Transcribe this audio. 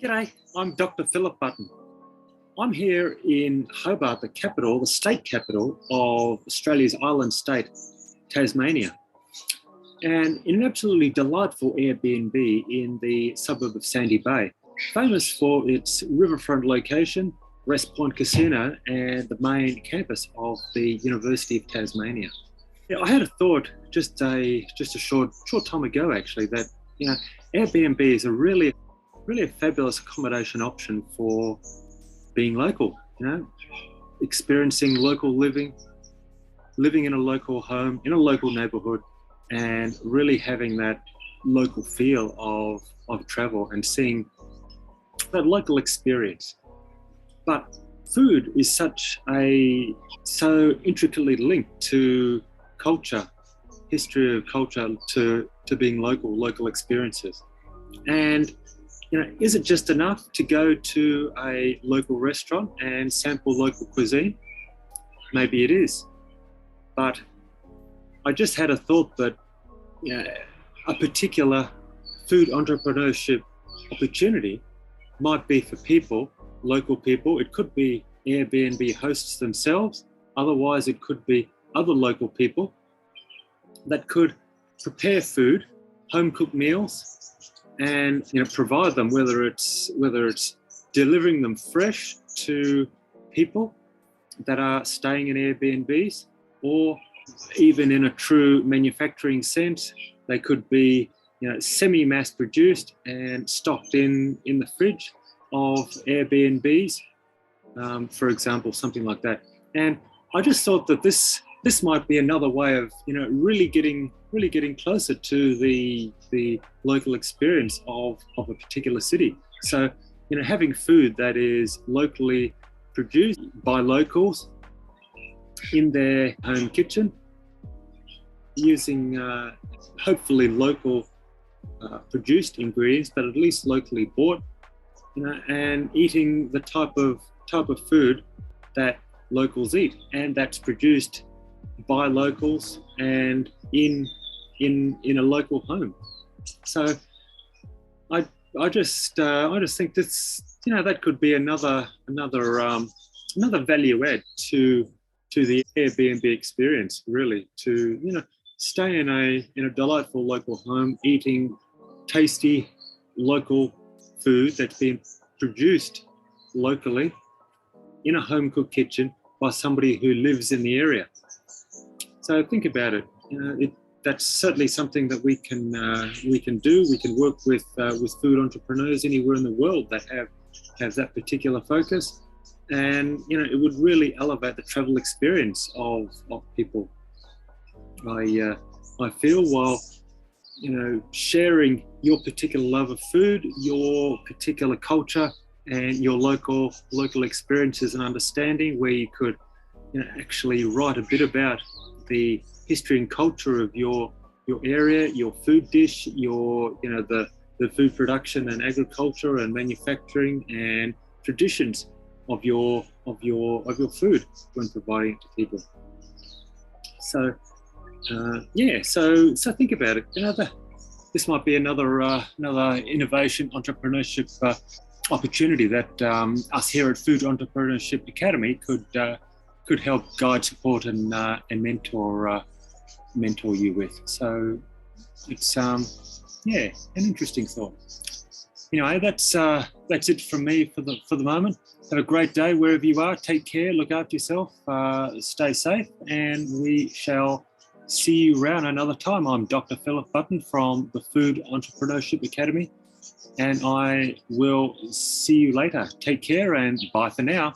G'day, I'm Dr. Philip Button. I'm here in Hobart, the capital, the state capital of Australia's island state, Tasmania, and in an absolutely delightful Airbnb in the suburb of Sandy Bay, famous for its riverfront location, West Point Casino, and the main campus of the University of Tasmania. Yeah, I had a thought just a short time ago actually that Airbnb is a really a fabulous accommodation option for being local, experiencing local living in a local home, in a local neighborhood, and really having that local feel of travel and seeing that local experience. But food is so intricately linked to culture, history of culture, to being local experiences. And is it just enough to go to a local restaurant and sample local cuisine? Maybe it is. But I just had a thought that a particular food entrepreneurship opportunity might be for people, local people. It could be Airbnb hosts themselves. Otherwise, it could be other local people that could prepare food, home cooked meals, and provide them, whether it's delivering them fresh to people that are staying in Airbnbs, or even in a true manufacturing sense, they could be semi-mass produced and stocked in the fridge of Airbnbs, for example, something like that. And I just thought that this might be another way of really getting closer to the local experience of a particular city. So having food that is locally produced by locals in their home kitchen, using hopefully local produced ingredients, but at least locally bought, and eating the type of food that locals eat, and that's produced by locals and in a local home. So I just think that could be another value add to the Airbnb experience, really, to stay in a delightful local home, eating tasty local food that's been produced locally in a home cooked kitchen by somebody who lives in the area. So think about it. That's certainly something that we can do. We can work with food entrepreneurs anywhere in the world that have that particular focus, and it would really elevate the travel experience of people. I feel while sharing your particular love of food, your particular culture, and your local experiences and understanding, where you could actually write a bit about the history and culture of your area, your food dish, your the food production and agriculture and manufacturing and traditions of your food when providing it to people. So so think about it. This might be another innovation entrepreneurship opportunity that us here at Food Entrepreneurship Academy could help guide, support, and mentor you with. So it's an interesting thought. Anyway, that's it from me for the moment. Have a great day wherever you are. Take care. Look after yourself. Stay safe, and we shall see you around another time. I'm Dr. Philip Button from the Food Entrepreneurship Academy, and I will see you later. Take care and bye for now.